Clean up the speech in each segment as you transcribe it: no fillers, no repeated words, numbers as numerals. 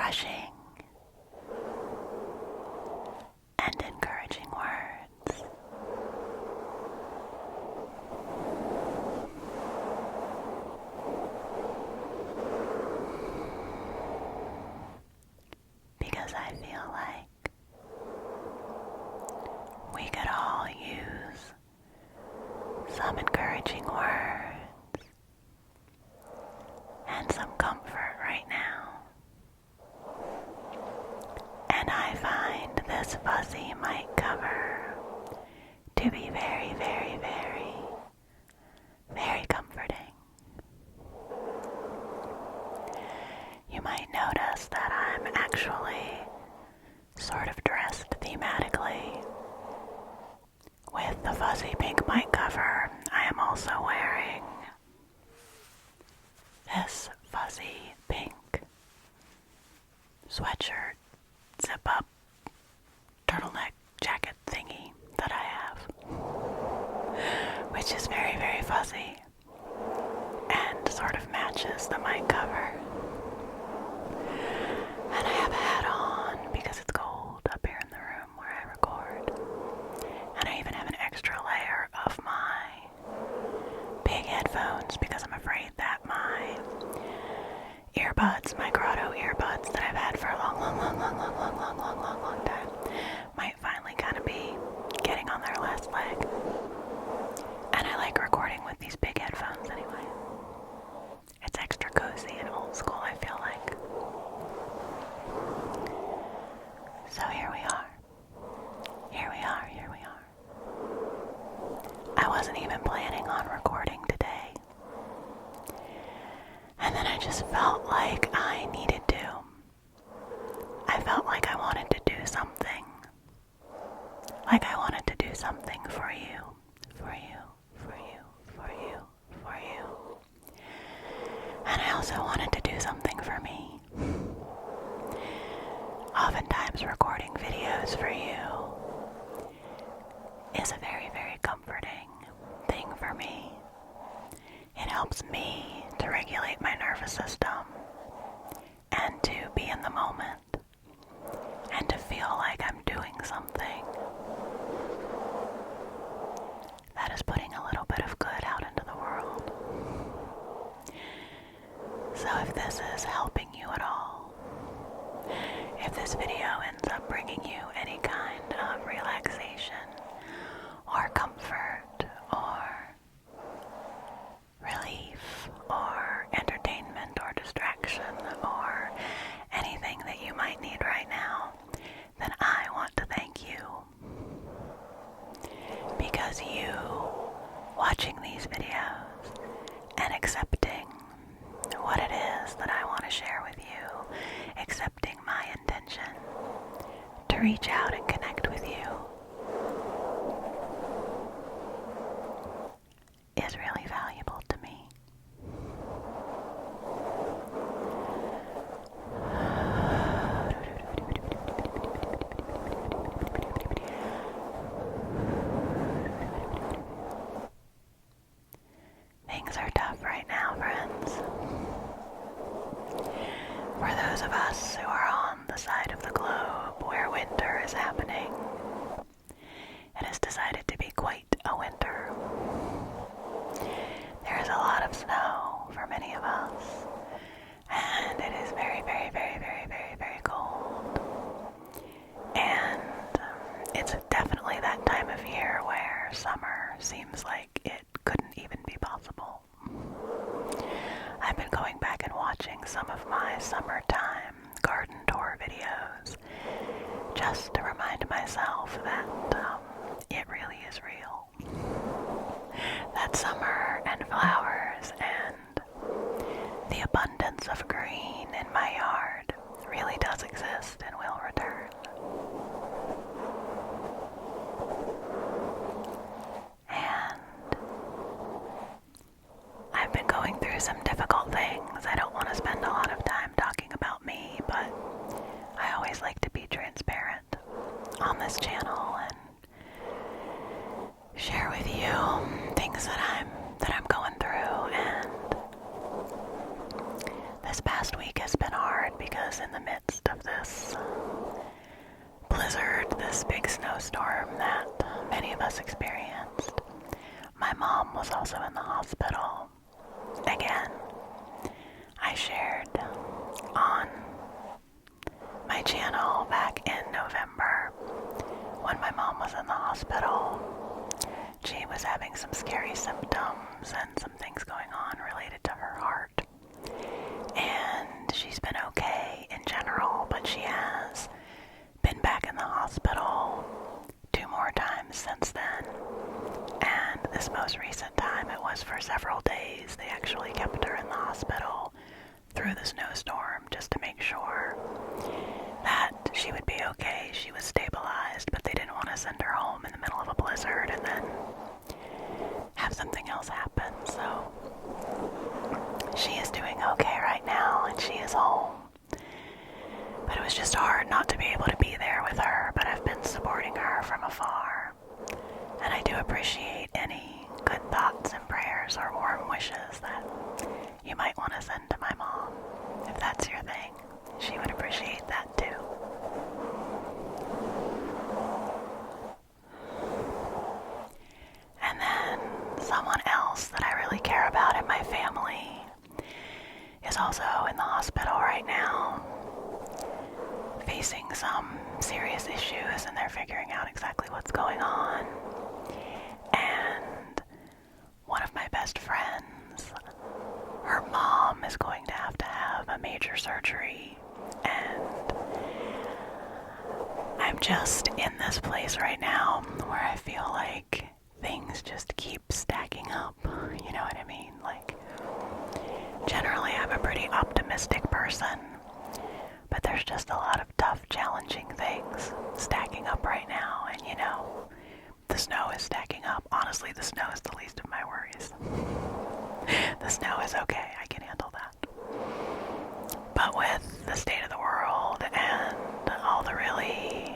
refreshing and encouraging words. Because I feel like we could all use some encouraging words and some comfort right now. And I find this fuzzy mic cover to be very, very, very, very comforting. You might notice that I'm actually sort of dressed thematically. With the fuzzy pink mic cover, I am also wearing this fuzzy pink sweatshirt, zip-up, turtleneck jacket thingy that I have, which is very, very fuzzy and sort of matches the mic cover. And I have a hat on because it's cold up here in the room where I record. And I even have an extra layer of my big headphones because I'm afraid that my earbuds, my Grotto earbuds that I've had for a long time might finally kind of be getting on their last leg. And I like recording with these big headphones anyway. It's extra cozy and old school, I feel like. So here we are. I wasn't even planning on recording today. And then I just felt like I needed to. I felt like I wanted to do something. Like I wanted to do something for you. And I also wanted to do something for me. Oftentimes recording videos for you is a very, very comforting thing for me. It helps me to regulate my nervous system and to be in the moment and to feel like I'm doing something that is putting a little bit of good out into the world. So if this is helping you at all, if this video ends up bringing you any kind of relaxation or comfort or relief or entertainment or distraction or anything that you might need right now, then I want to thank you. Because you watching these videos and accepting what it is that I want to share with you, accepting my intention to reach out and connect with you, is really valuable to me. Things are tough right now, friends. For those of us who are on the side of the globe where winter is happening, it has decided to be quite a winter. There is a lot of snow for many of us, and it is very, very, very, very, very, very cold. And it's definitely that time of year where summer seems like it couldn't even be possible. I've been going back and watching some of my summertime garden tour videos just to remind myself that it really is real. That summer and flowers and the abundance of green in my yard really does exist and will return. And I've been going through some difficult things. I don't want to spend a lot of time talking about me, but I always like to be transparent on this channel and share with you things that I'm going through. And this past week has been hard because in the midst us experienced. My mom was also in the hospital. Again, I shared on my channel back in November when my mom was in the hospital. She was having some scary symptoms and some things going on related to her heart. And she's been okay in general, but she has been back in the hospital 2 more times since then. And this most recent time, it was for several days. They actually kept her in the hospital through the snowstorm just to make sure that she would be okay. She was stabilized, but they didn't want to send her home in the middle of a blizzard and then have something else happen. So she is doing okay right now, and she is home. But it was just hard not to be able to be there with her, but I've been supporting her from afar. And I do appreciate any good thoughts and prayers or warm wishes that you might want to send to my mom. If that's your thing, she would appreciate that too. And then someone else that I really care about in my family is also in the hospital right now, facing some serious issues, and they're figuring out exactly what's going on. And one of my best friends, her mom is going to have a major surgery, and I'm just in this place right now where I feel like things just keep stacking up. You know what I mean? Like, generally I'm a pretty optimistic person, but there's just a lot of tough, challenging things stacking up right now. And you know, the snow is stacking up. Honestly, the snow is the least of my worries. The snow is okay. I can handle that. But with the state of the world and all the really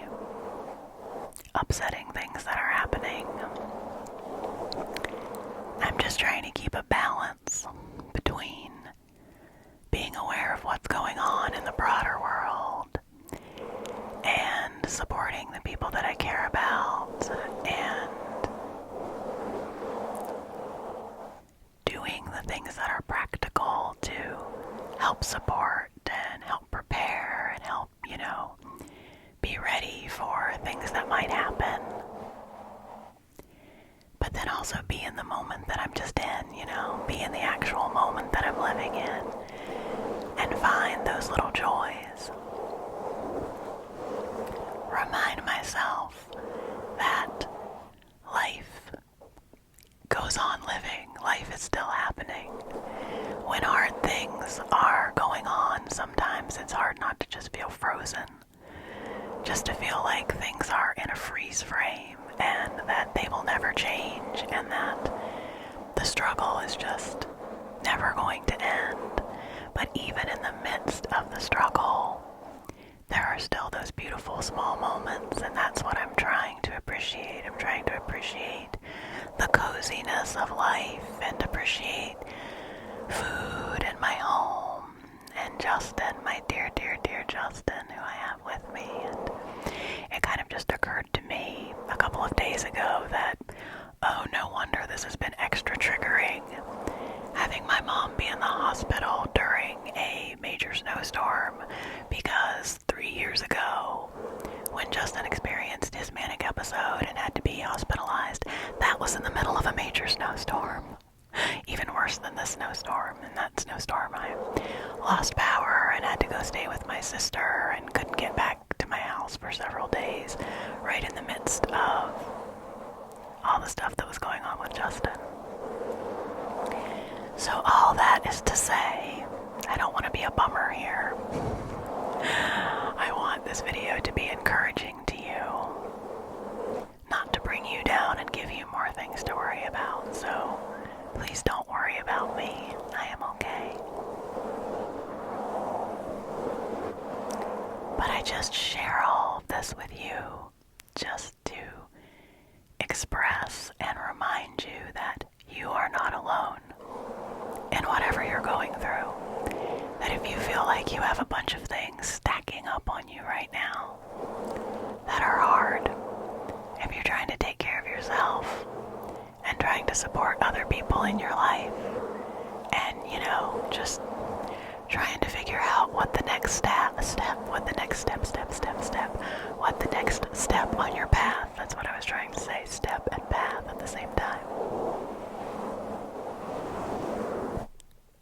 upsetting things that are happening, I'm just trying to keep a balance between being aware of what's going on in the broader world and supporting the people that I care about and doing the things that are practical to help support and help prepare and help, you know, be ready for things that might happen. But then also be in the moment that I'm just in, you know, be in the actual moment that I'm living in and find those little joys. Remind myself that life goes on living. Life is still happening. When hard things are going on, sometimes it's hard not to just feel frozen. Just to feel like things are in a freeze frame and that they will never change and that the struggle is just never going to end. But even in the midst of the struggle, there are still those beautiful small moments, and that's what I'm trying to appreciate. I'm trying to appreciate the coziness of life and appreciate food and my home and Justin, my dear, dear, dear Justin, who I have with me. And it kind of just occurred to me a couple of days ago that, oh, no wonder this has been extra triggering, having my mom be in the hospital during a major snowstorm, because 3 years ago, when Justin experienced his manic episode and had to be hospitalized, that was in the middle of a major snowstorm. Even worse than this snowstorm. In that snowstorm, I lost power and had to go stay with my sister and couldn't get back to my house for several days, right in the midst of all the stuff that was going on with Justin. So all that is to say, I don't want to be a bummer here. I want this video to be encouraging to you, not to bring you down and give you more things to worry about. So please don't worry about me. I am okay. But I just share all of this with you just to express and remind you that you are not alone in whatever you're going through. That if you feel like you have a bunch of things stacking up on you right now that are hard, if you're trying to take care of yourself, to support other people in your life, and just trying to figure out what the next what the next step on your path. That's what I was trying to say, step and path at the same time.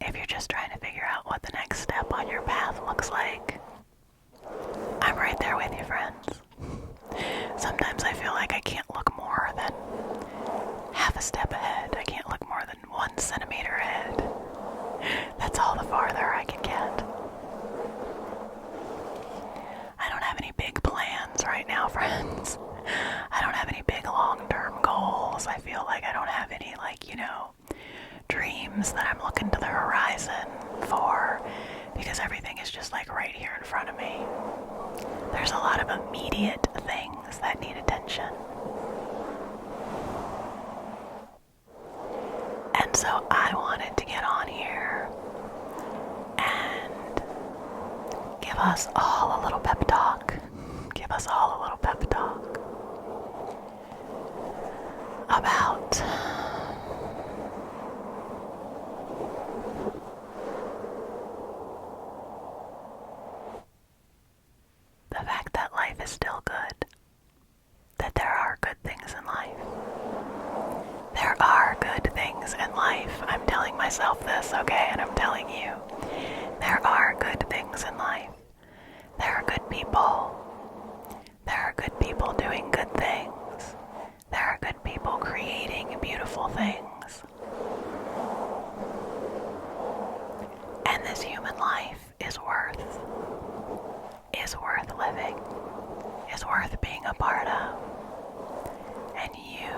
If you're just trying to figure out what the next step on your path looks like, I'm right there with you, friends. Sometimes I feel like I can't look more than half a step ahead. I can't look more than 1 centimeter ahead. That's all the farther I can get. I don't have any big plans right now, friends. I don't have any big long-term goals. I feel like I don't have any, dreams that I'm looking to the horizon for, because everything is just right here in front of me. There's a lot of immediate things that need attention. And so I wanted to get on here and give us all a little pep talk. Give us all a little pep talk about the fact that life is still good. That there are good things in life. There are good things in life. I'm telling myself this, okay? And I'm telling you. There are good things in life. There are good people. There are good people doing good things. There are good people creating beautiful things. And this human life is worth living, is worth being a part of. And you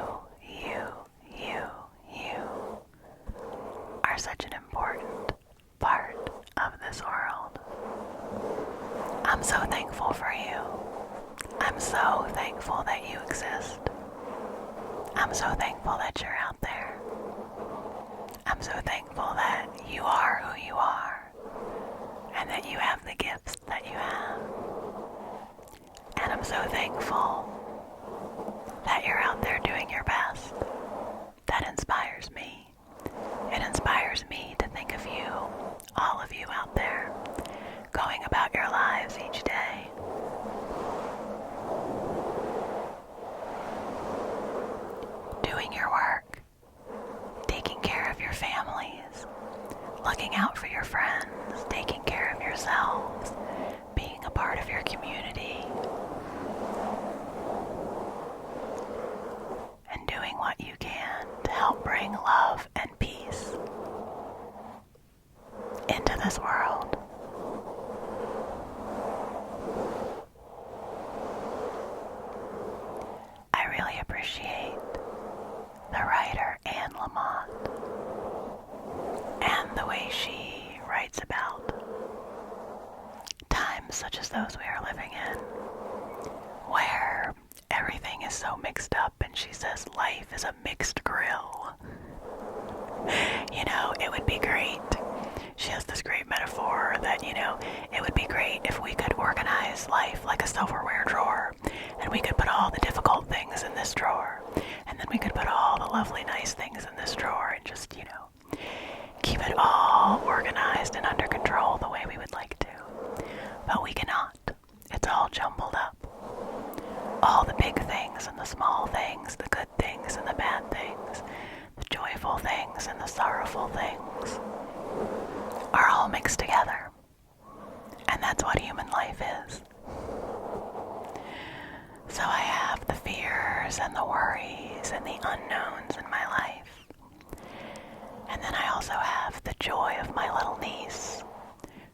are such an important part of this world. I'm so thankful for you. I'm so thankful that you exist. I'm so thankful that you're out there. I'm so thankful that you are who you are, and that you have the gifts that you have. And I'm so thankful that you're out there doing your best. That inspires me. It inspires me to think of you, all of you out there, going about your lives each day. Doing your work, taking care of your families, looking out for your friends, taking care of yourselves, being a part of your community, and doing what you can to help bring love and peace into this world. I really appreciate the writer Anne Lamott and the way she writes about times such as those we are living in, where everything is so mixed up, and she says life is a mixed grill. It would be great. She has this great metaphor that, it would be great if we could organize life like a silverware drawer, and we could put all the difficult things in this drawer, and then we could put all the lovely, nice things in this drawer, and just, keep it all organized and under control the way we would like to. But we cannot. It's all jumbled up. All the big things and the small things, the good things and the bad things, the joyful things and the sorrowful things are all mixed together. And that's what human life is. So I have the fears and the worries and the unknowns in my life. And then I also have the joy of my little niece,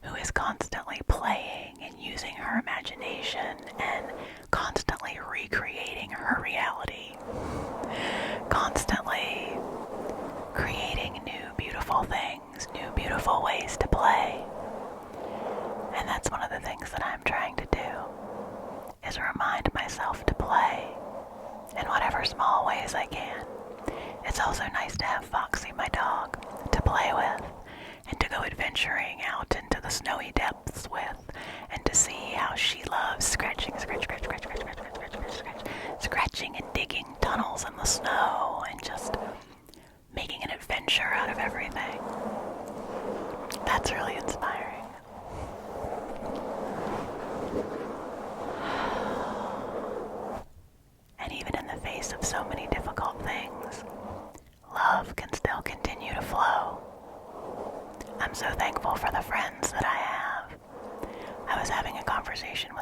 who is constantly playing and using her imagination and constantly recreating her reality. Constantly creating new beautiful things, new beautiful ways to play. And that's one of the things that I'm trying to do, is remind myself to play in whatever small ways I can. It's also nice to have Foxy, my dog, to play with, and to go adventuring out into the snowy depths with, and to see how she loves scratching and digging tunnels in the snow, and just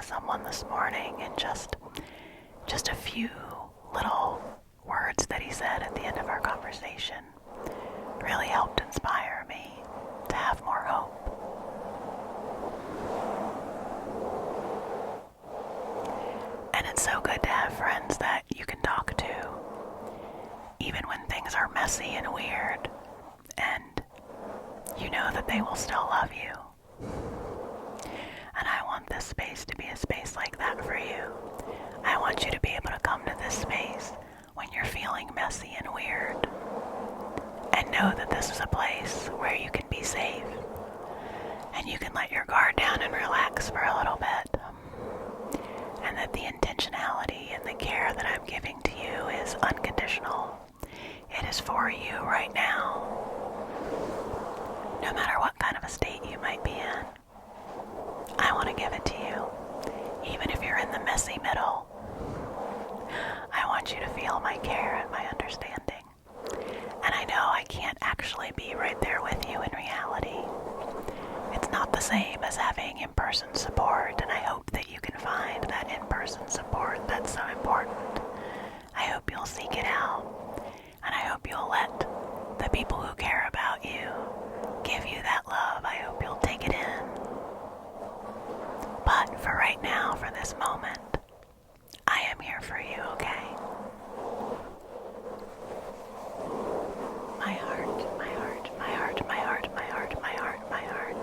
with someone this morning, and just a few little words that he said at the end of our conversation really helped inspire me to have more hope. And it's so good to have friends that you can talk to, even when things are messy and weird, and you know that they will still love you. And I want this space to be a space like that for you. I want you to be able to come to this space when you're feeling messy and weird, and know that this is a place where you can be safe, and you can let your guard down and relax for a little bit, and that the intentionality and the care that I'm giving to you is unconditional. It is for you right now, no matter what kind of a state you might be in. I want to give it to you, even if you're in the messy middle. I want you to feel my care and my understanding. And I know I can't actually be right there with you in reality. It's not the same as having in-person support, and I hope that you can find that in-person support that's so important. I hope you'll seek it out, and I hope you'll let the people who care about you give you that love. I hope you'll take it in. But for right now, for this moment, I am here for you, okay? My heart, my heart, my heart, my heart, my heart, my heart, my heart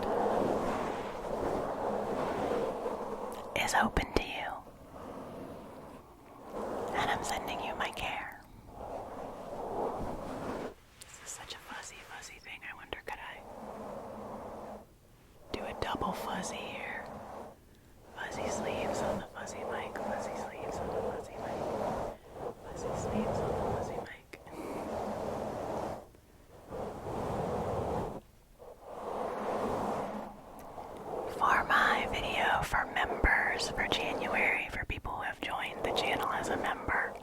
is open to you. And I'm sending you my care. This is such a fuzzy thing. I wonder, could I do a double fuzzy here? Fuzzy sleeves on the fuzzy mic, fuzzy sleeves on the fuzzy mic, fuzzy sleeves on the fuzzy mic. For my video for members for January, for people who have joined the channel as a member,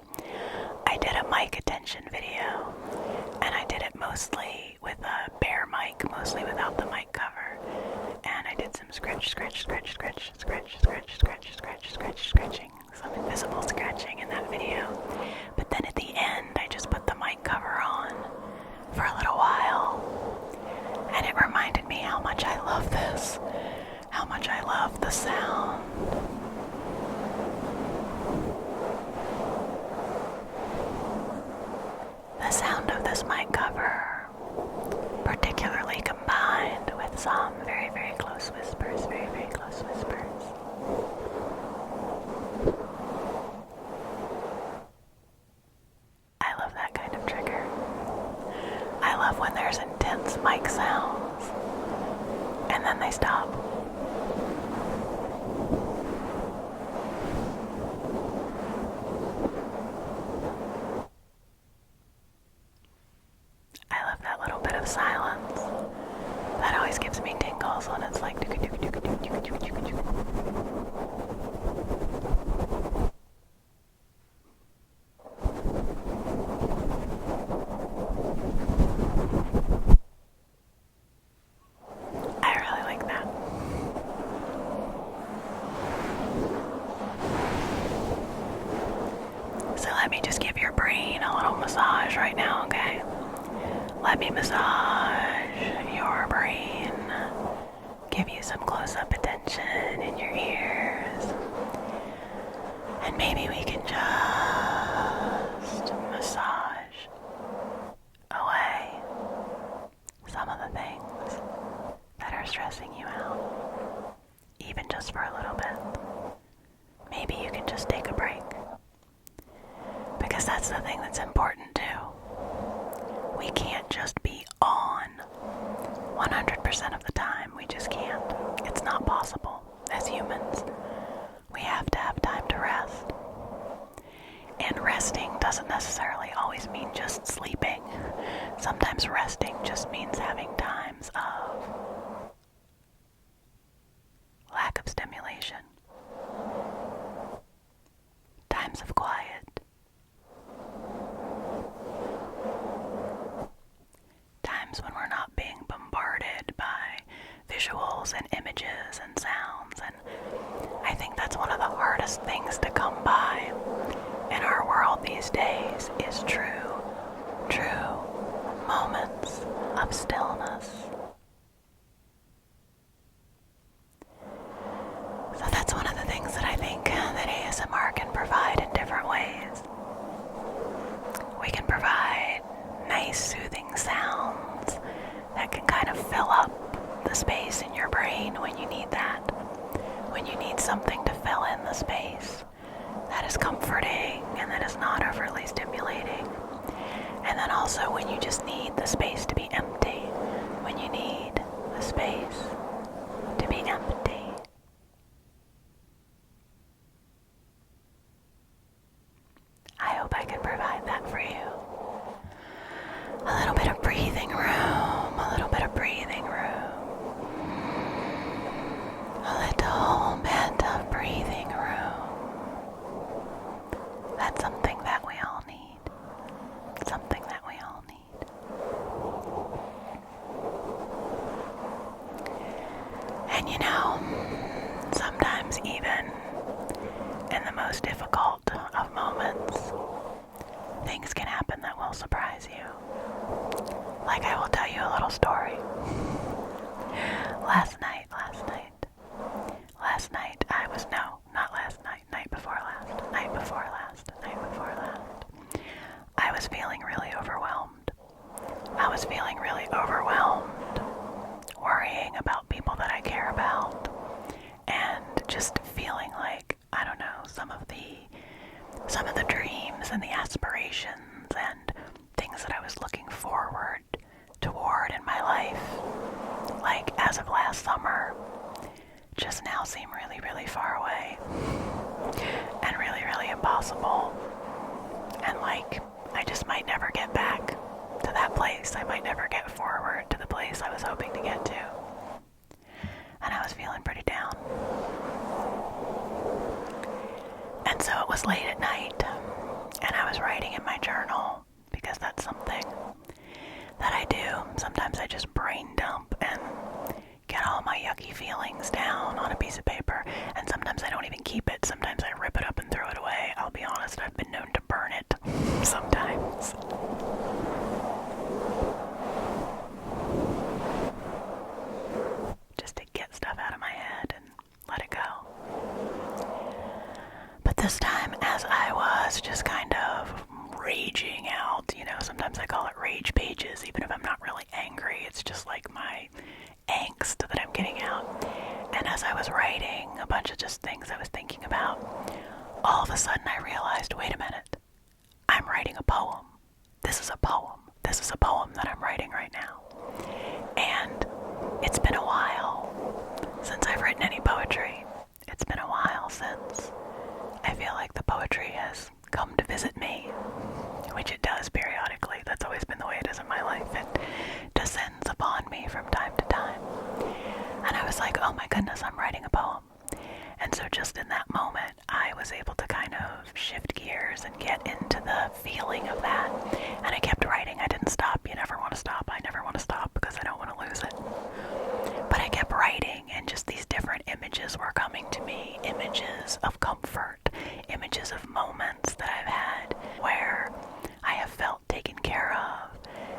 I did a mic attention video, and I did it mostly with a bare mic, mostly without the mic cover. And I did some scratching, some invisible scratching in that video. But then at the end, I just put the mic cover on for a little while. And it reminded me how much I love this, how much I love the sound. The sound of this mic cover, particularly combined with some very, very close whispers, very, very close whispers. I love that kind of trigger. I love when there's intense mic sounds, and then they stop. I love that little bit of silence. That always gives me tingles when it's like I really like that. So let me just give your brain a little massage right now, okay? Let me massage your brain, give you some close-up attention in your ears, and maybe we can just massage away some of the things that are stressing you out, even just for a little bit. Maybe you can just take a break, because that's the thing that's important too. We can't just be on 100% of the time. We just can't. It's not possible as humans. We have to have time to rest. And resting doesn't necessarily always mean just sleeping. Sometimes resting just means having times of lack of stimulation, times of quiet, times when we're not being bombarded by visuals and hardest things to come by in our world these days is true moments of stillness. So that's one of the things that I think that ASMR can provide in different ways. We can provide nice soothing sounds that can kind of fill up the space in your brain when you need that. When you need something to fill in the space that is comforting and that is not overly stimulating. And then also when you just need the space to be empty, when you need the space to be empty. I hope I can provide that for you. A little bit of breathing room, a little bit of breathing room. A little bit of breathing room. That's something that we all need. Something that we all need. And you know, sometimes even in the most difficult of moments, things can happen that will surprise you. Like I will tell you a little story. Last night, I was feeling really overwhelmed. Worrying about people that I care about, and just feeling like, I don't know, some of the dreams and the aspirations and things that I was looking forward toward in my life, like as of last summer, just now seem really, really far away and really, really impossible. And like, I just might never get back to that place. I might never get forward to the place I was hoping to get to. And I was feeling pretty down. And so it was late at night, and I was writing in my journal, because that's something that I do. Sometimes I just brain dump and get all my yucky feelings down on a piece of paper, and sometimes I don't even keep it. Sometimes I rip it up and throw it away. I'll be honest, I've been known to burn it sometimes. Just to get stuff out of my head and let it go. But this time, as I was just kind of raging out, you know, sometimes I call it rage pages, even if I'm not really angry, it's just like my angst that I'm getting out. And as I was writing a bunch of just things I was thinking about, all of a sudden I realized, wait a minute, I'm writing a poem. This is a poem. This is a poem that I'm writing right now. And it's been a while since I've written any poetry. It's been a while since I feel like the poetry has come to visit me, which it does periodically. That's always been the way it is in my life. It descends upon me from time to time. And I was like, oh my goodness, I'm writing a poem. And so just in that moment, I was able to kind of shift gears and get into the feeling of that. And I kept writing. I didn't stop. You never want to stop. I never want to stop because I don't want to lose it. But I kept writing, and just these different images were coming to me. Images of comfort. Images of moments that I've had where I have felt taken care of.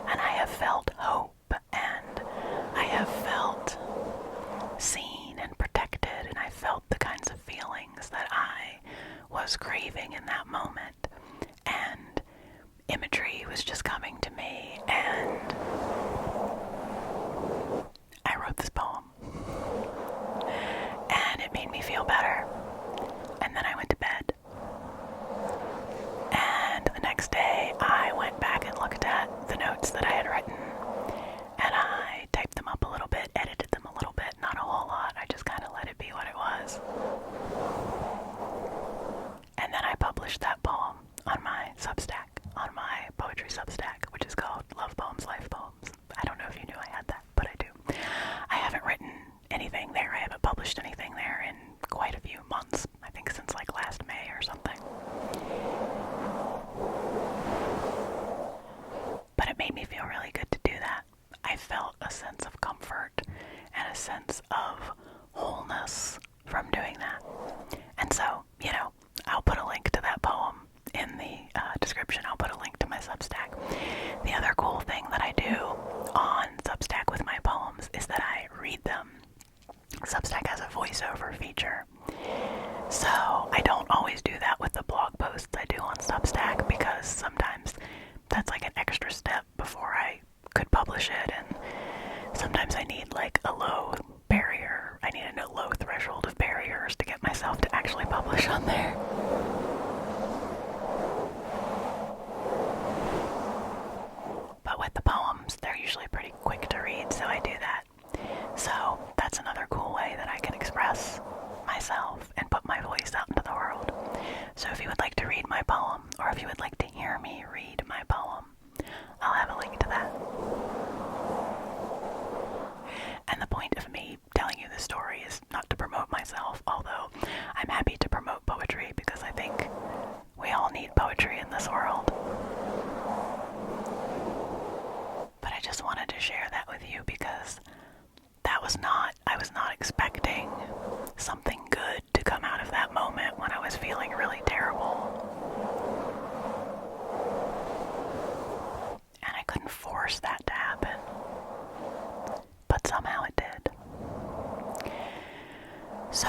And I have felt hope. And I have felt seen and protected, and I felt the kinds of feelings that I was craving in that moment, and imagery was just coming to me, and I wrote this poem, and it made me feel better. And then I went to bed, and the next day I went back and looked at the notes that I had written, and I typed them up a little bit, edited them a little bit, not a whole lot. I just kind of let it be what it was. And then I published that poem on my Substack, on my poetry Substack, which is called Love Poems English on there. But with the poems, they're usually pretty quick to read, so I do that. So that's another cool way that I can express myself and put my voice out into the world. So if you would like to read my poem, or if you would like to hear me read my poem, I'll have a link to that. And the point of me telling you this story is not to promote myself, although I'm happy to promote poetry because I think we all need poetry in this world. But I just wanted to share that with you because I was not expecting something good to come out of that moment when I was feeling really terrible. And I couldn't force that to happen. But somehow it did. So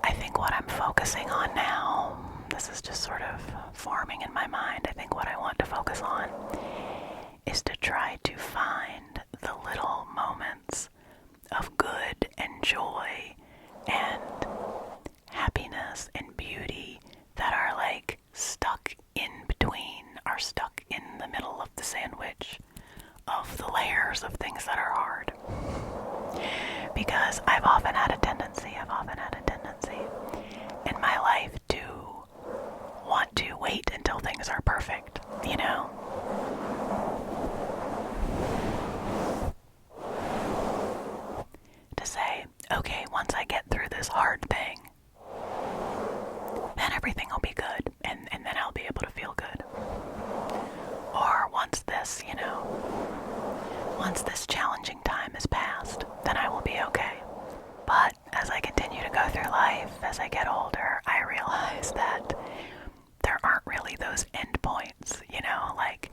I think what I'm focusing on now, this is just sort of forming in my mind, I think what I want to focus on is to try to find the little moments of good and joy and happiness and beauty that are like stuck in between, are stuck in the middle of the sandwich of the layers of things that are hard. Because I've often had a tendency in my life to want to wait until things are perfect, you know? To say, okay, once I get through this hard thing, then everything will be good, and then I'll be able to feel good. Or once this, once this challenging time is past, then I will be okay. But as I continue to go through life, as I get older, I realize that there aren't really those end points, like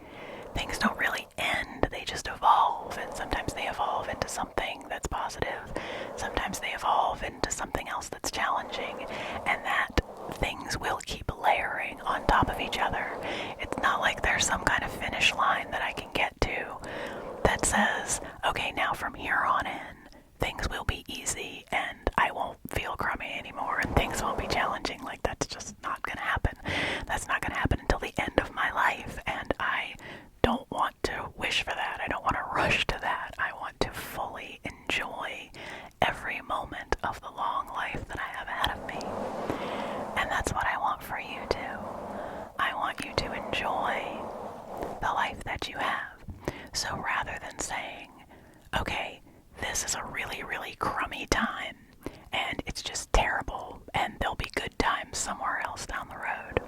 things don't really end, they just evolve, and sometimes they evolve into something that's positive, sometimes they evolve into something else that's challenging, and that things will keep layering on top of each other. It's not like there's some kind of finish line that I can get to that says, okay, now from here on in, things will be easy and I won't feel crummy anymore and things won't be challenging. Like, that's just not gonna happen. That's not gonna happen until the end of my life, and I don't want to wish for that. I don't want to rush to that. I want to fully enjoy every moment of the long life that I have ahead of me. And that's what I want for you too. I want you to enjoy the life that you have. So rather than saying, okay, this is a really, really crummy time, and it's just terrible, and there'll be good times somewhere else down the road,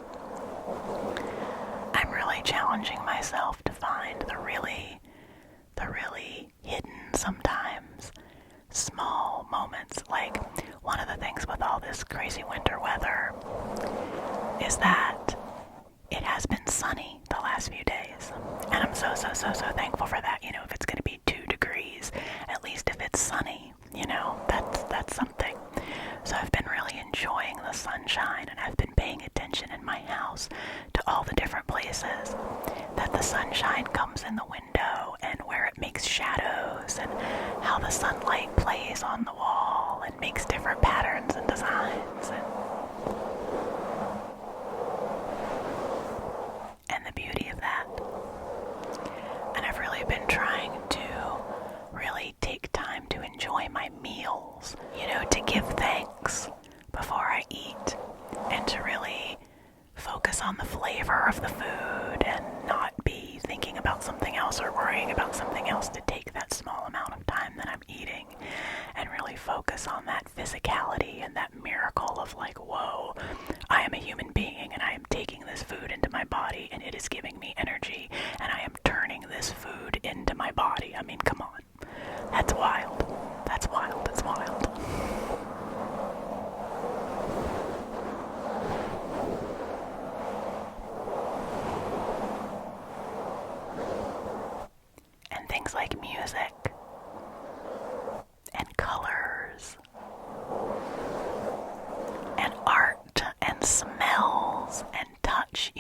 I'm really challenging myself to find the really hidden, sometimes small moments. Like, one of the things with all this crazy winter weather is that it has been sunny the last few days, and I'm so thankful for that. If it's going to be 2 degrees, at least if it's sunny, that's something. So I've been really enjoying the sunshine, and I've been paying attention in my house to all the different places that the sunshine comes in the window and where it makes shadows and how the sunlight plays on the wall and makes different patterns and designs and the beauty of that. And I've really been trying to really take time to enjoy my meals, to give thanks before I eat, and to really focus on the flavor of the food and not be thinking about something else or worrying about something else, to take that small amount of time that I'm eating and really focus on that physicality and that miracle of like, whoa, I am a human being and I am taking this food into my body and it is giving me energy and I am turning this food into my body. I mean, come on. That's wild. That's wild. It's wild. And things like music and colors and art and smells and touch,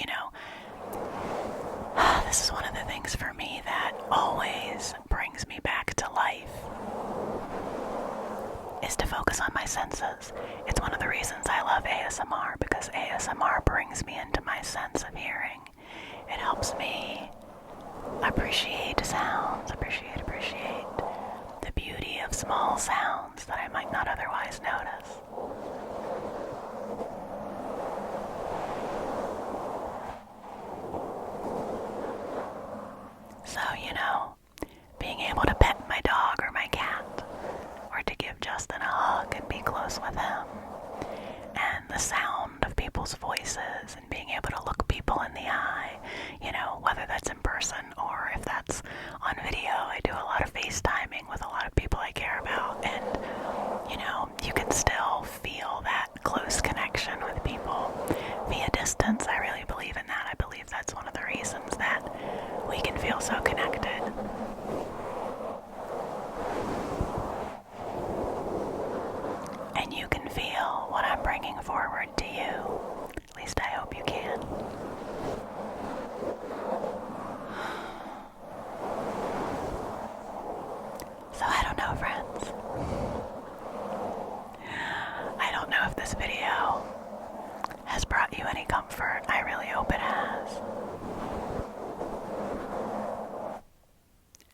this is one of the things for me that always brings me back to life, is to focus on my senses. It's one of the reasons I love ASMR. ASMR because ASMR brings me into my sense of hearing. It helps me appreciate sounds, appreciate the beauty of small sounds that I might not otherwise notice. So, being able to pet my dog or my cat, or to give Justin a hug and be close with him, and the sound of people's voices and being able to look people in the eye, whether that's in person or if that's on video. I do a lot of FaceTiming with a lot of people I care about, and you can still feel that close connection with people via distance. I really believe in that. I believe that's one of the reasons that we can feel so connected. And you can feel what I'm bringing forward to you. At least I hope you can. So I don't know, friends. I don't know if this video has brought you any comfort. I really hope it has.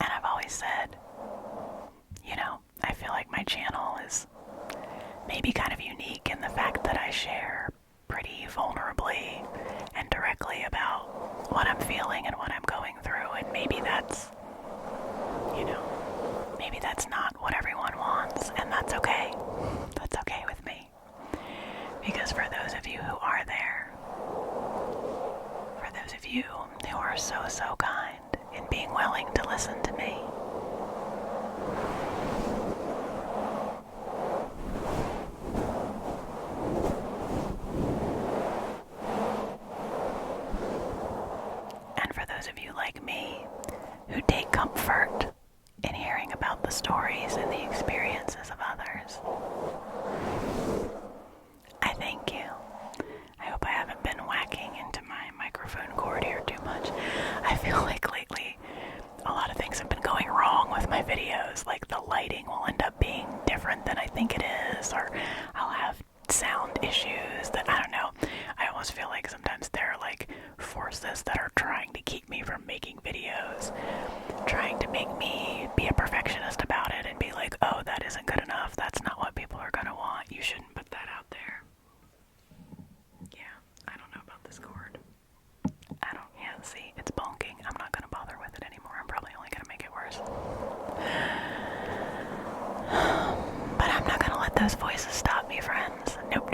And I've always said, I feel like my channel is maybe kind of unique in the fact that I share pretty vulnerably and directly about what I'm feeling and what I'm going through, and maybe that's not what everyone wants, and that's okay. That's okay with me. Because for those of you who are there, for those of you who are so kind in being willing to listen to me, and for those of you like me who take comfort in hearing about the stories and the experiences of others, I thank you. I hope I haven't been whacking into my microphone cord here too much. I feel like lately a lot of things have been going wrong with my videos, like the lighting will end up being different than I think it is, or I'll have sound issues that, I don't know. I almost feel like sometimes there are like forces that are trying to keep me from making videos, trying to make me be a perfectionist about it and be like, oh, that isn't good enough, that's not what people are gonna want, you shouldn't put that out there. Yeah, I don't know about this cord. See, it's bonking. I'm not gonna bother with it anymore. I'm probably only gonna make it worse. But I'm not gonna let those voices stop me, friends. Nope.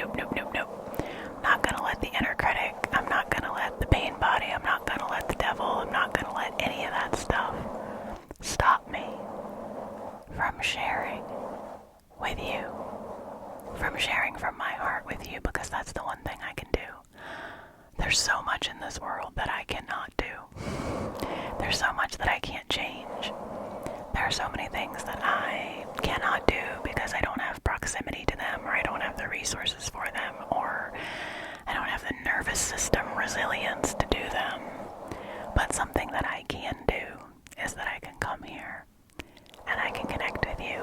Not gonna let the inner critic, I'm not gonna let the pain body, I'm not gonna let the devil, I'm not gonna let any of that stuff stop me from sharing with you, from sharing from my heart with you, because that's the one thing I can do. There's so much in this world that I cannot do. There's so much that I can't change. There are so many things that I cannot do because I don't have proximity to them, or I don't have the resources for them, or I don't have the nervous system resilience to do them. But something that I can do is that I can come here and I can connect with you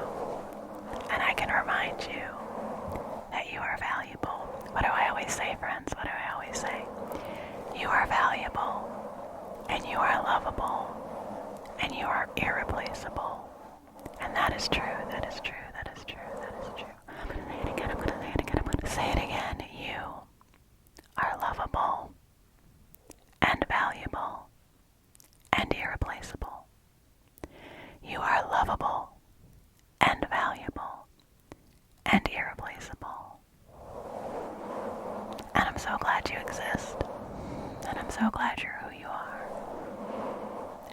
and I can remind you that you are valuable. What do I always say, friends? What do I always say? You are valuable, and you are lovable, and you are irreplaceable. And that is true, that is true, that is true, that is true. I'm going to say it again, I'm going to say it again, I'm going to say it again. You are lovable, and valuable, and irreplaceable. You are lovable, and valuable, and irreplaceable. And I'm so glad you exist. And I'm so glad you're who you are.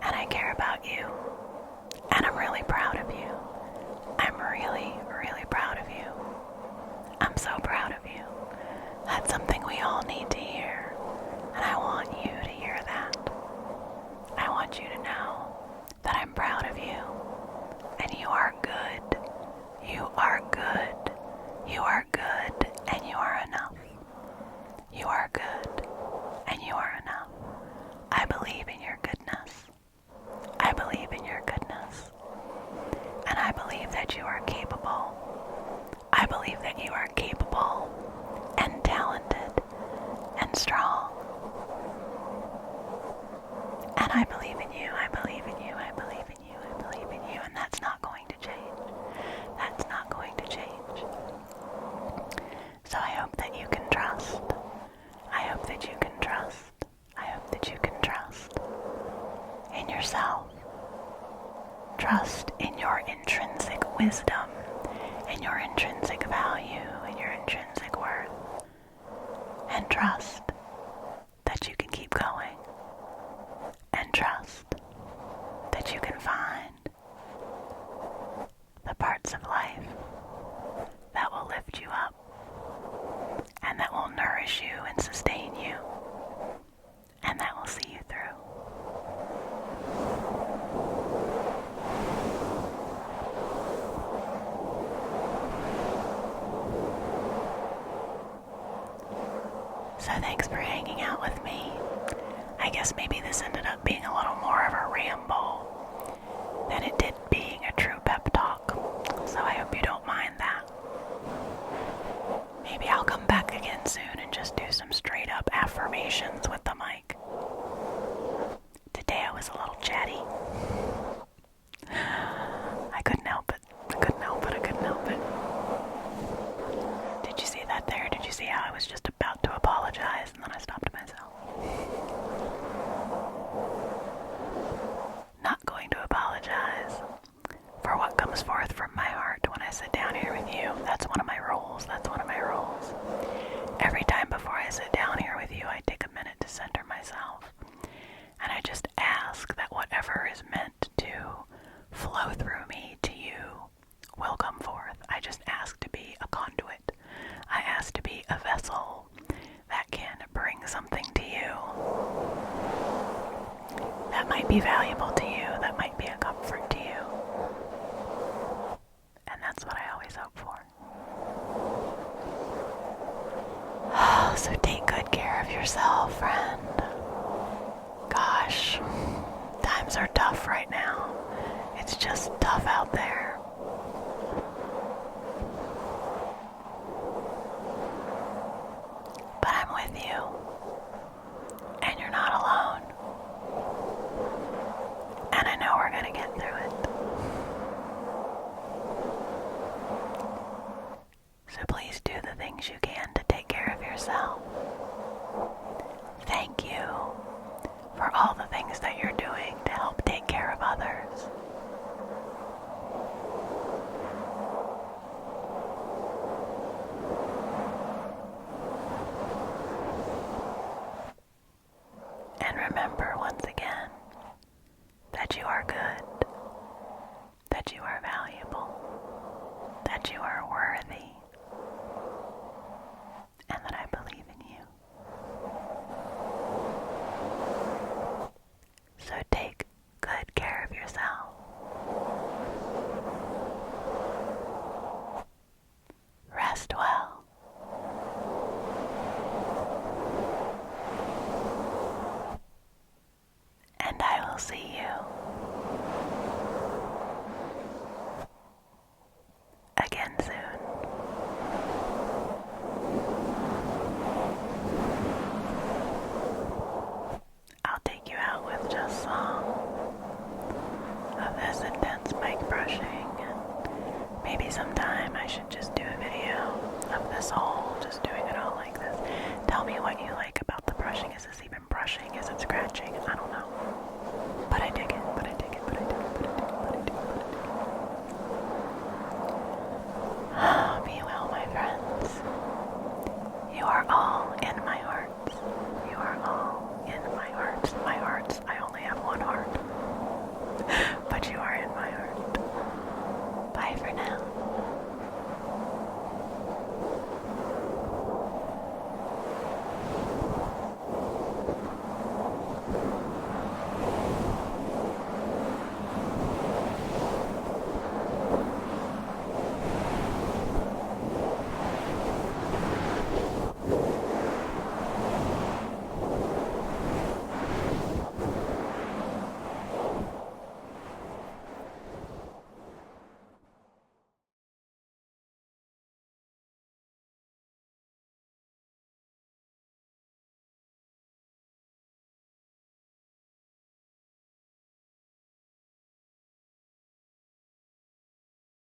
And I care about you. And I'm really proud of you. I'm really proud of you. I'm so proud of you. That's something we all need to hear. And I want you to hear that. I want you to know that I'm proud of you. And you are good. You are good. You are good. And you are enough. You are good. And you are enough. I believe in your goodness. I believe in your goodness. And I believe that you are capable. I believe that you are capable and talented wisdom and your intrinsic value and your intrinsic worth. And trust that you can keep going. And trust that you can find the parts of life that will lift you up and that will nourish you and sustain you and that will see you through. So thanks for hanging out with me. I guess maybe this ended up being a little more of a ramble than it did being a true pep talk. So I hope you don't mind that. Maybe I'll come back again soon and just do some straight up affirmations with the mic. Today I was a little chatty. I couldn't help it. Did you see that there? Did you see how I was just about to apologize and then I stopped myself? Not going to apologize for what comes forth from my heart when I sit down here with you. That's one of my rules. Every time before I sit down here with you, I take a minute to center myself. And I just ask that whatever is meant to flow through me to you will come forth. I just ask to be a conduit. I ask to be a vessel that can bring something to you that might be valuable to you, that might be a comfort to you. And that's what I always hope for. So take good care of yourself, friend. Gosh, times are tough right now. It's just tough out there. But I'm with you. And you're not alone. And I know we're gonna get through it. So please do the things you can to take care of yourself. Thank you for all the things that you're doing to help take care of others. And remember once again that you are good, that you are valuable, that you are worthy, and that I believe in you. So take good care of yourself. Rest well. And I will see you again soon. I'll take you out with just some of this intense mic brushing, and maybe sometime I should just do a video of this whole, just doing it all like this. Tell me what you like about the brushing. Is this